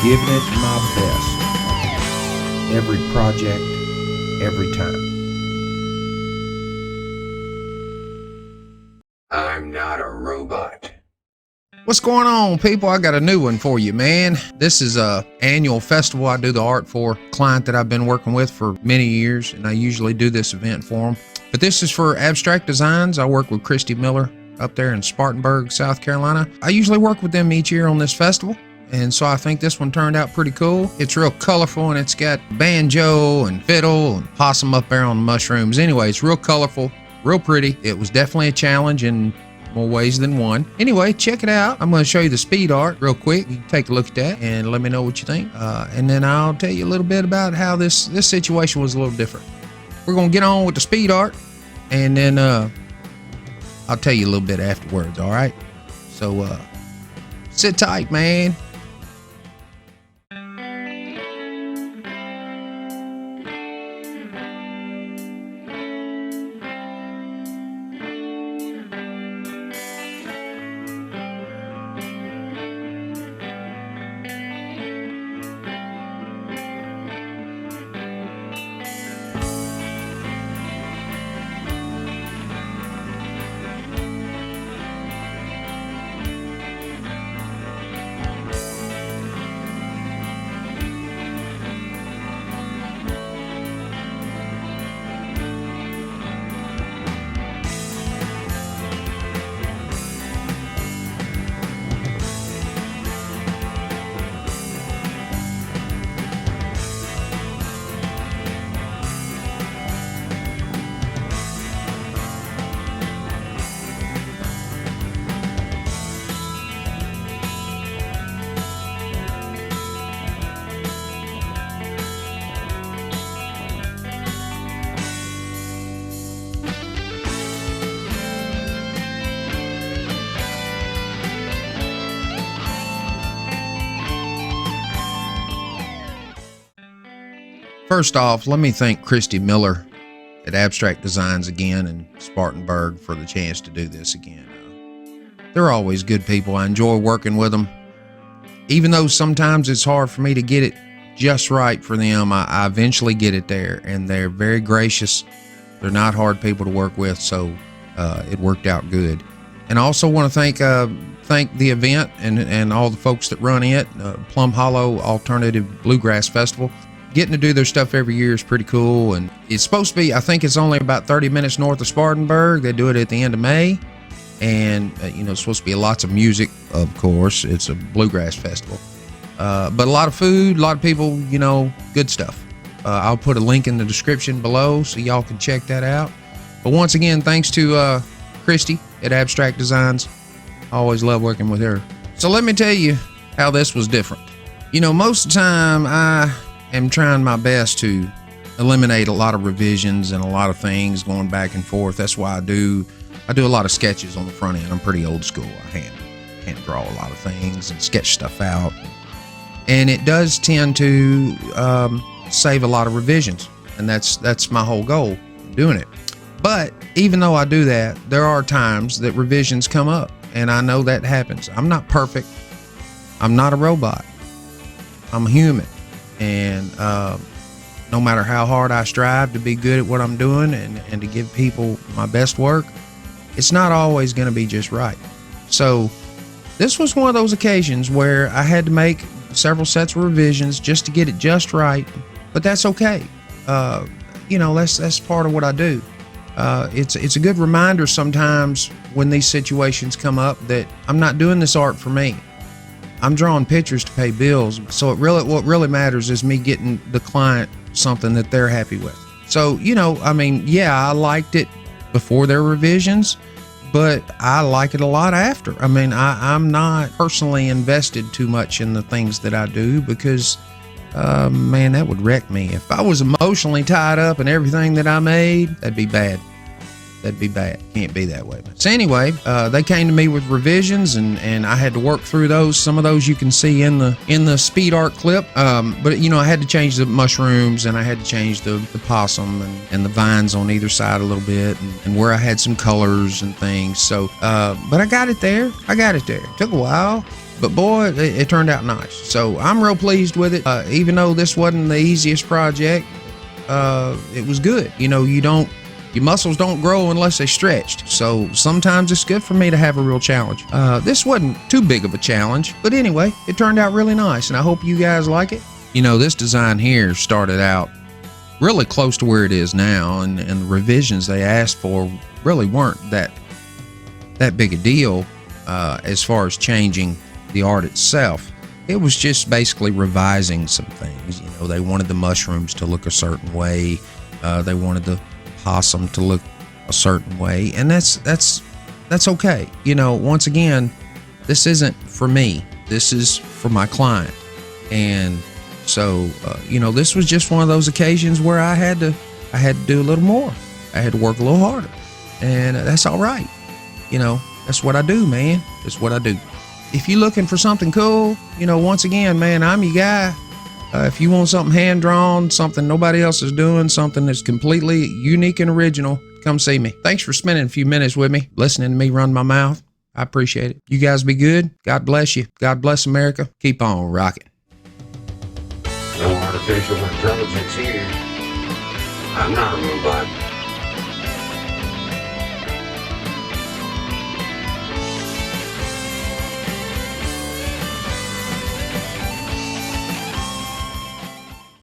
giving it my best. Every project, every time. I'm not a robot. What's going on, people? I got a new one for you, man. This is a annual festival I do the art for, a client that I've been working with for many years, and I usually do this event for them. But this is for Abstract Designs. I work with Christy Miller up there in Spartanburg, South Carolina. I usually work with them each year on this festival, and so I think this one turned out pretty cool. It's real colorful, and it's got banjo and fiddle and possum up there on the mushrooms. Anyway, it's real colorful, real pretty. It was definitely a challenge in more ways than one. Anyway, check it out. I'm going to show you the speed art real quick. You can take a look at that and let me know what you think. And then I'll tell you a little bit about how this situation was a little different. We're going to get on with the speed art, and then I'll tell you a little bit afterwards, all right? So sit tight, man. First off, let me thank Christy Miller at Abstract Designs again in Spartanburg for the chance to do this again. They're always good people. I enjoy working with them. Even though sometimes it's hard for me to get it just right for them, I eventually get it there, and they're very gracious. They're not hard people to work with, so it worked out good. And I also want to thank the event and all the folks that run it, Plum Hollow Alternative Bluegrass Festival. Getting to do their stuff every year is pretty cool, and it's supposed to be, I think it's only about 30 minutes north of Spartanburg. They do it at the end of May, and it's supposed to be lots of music, of course. It's a bluegrass festival, but a lot of food, a lot of people, good stuff. I'll put a link in the description below so y'all can check that out. But once again, thanks to Christy at Abstract Designs. I always love working with her. So let me tell you how this was different. Most of the time I'm trying my best to eliminate a lot of revisions and a lot of things going back and forth. That's why I do a lot of sketches on the front end. I'm pretty old school. I hand draw a lot of things and sketch stuff out. And it does tend to save a lot of revisions. And that's my whole goal of doing it. But even though I do that, there are times that revisions come up. And I know that happens. I'm not perfect. I'm not a robot. I'm a human. And no matter how hard I strive to be good at what I'm doing and to give people my best work, it's not always going to be just right. So this was one of those occasions where I had to make several sets of revisions just to get it just right, but that's okay. That's part of what I do. It's a good reminder sometimes when these situations come up that I'm not doing this art for me. I'm drawing pictures to pay bills, so what really matters is me getting the client something that they're happy with. So, I liked it before their revisions, but I like it a lot after. I'm not personally invested too much in the things that I do because, that would wreck me. If I was emotionally tied up in everything that I made, that'd be bad. That'd be bad. Can't be that way. So anyway, they came to me with revisions, and I had to work through those. Some of those you can see in the speed art clip. But I had to change the mushrooms, and I had to change the possum and the vines on either side a little bit, and where I had some colors and things. So, but I got it there. It took a while. But boy, it turned out nice. So I'm real pleased with it. Even though this wasn't the easiest project, it was good. You know, your muscles don't grow unless they stretched. So sometimes it's good for me to have a real challenge. This wasn't too big of a challenge, but anyway, it turned out really nice, and I hope you guys like it. You know, this design here started out really close to where it is now, and the revisions they asked for really weren't that big a deal as far as changing the art itself. It was just basically revising some things. You know, they wanted the mushrooms to look a certain way. They wanted the possum to look a certain way, and that's okay. You know, once again, this isn't for me. This is for my client, and so you know, this was just one of those occasions where I had to do a little more. I had to work a little harder, and that's all right. You know, that's what I do, man. That's what I do. If you're looking for something cool, you know, once again, man, I'm your guy. If you want something hand-drawn, something nobody else is doing, something that's completely unique and original, come see me. Thanks for spending a few minutes with me, listening to me run my mouth. I appreciate it. You guys be good. God bless you. God bless America. Keep on rocking. No artificial intelligence here. I'm not a robot.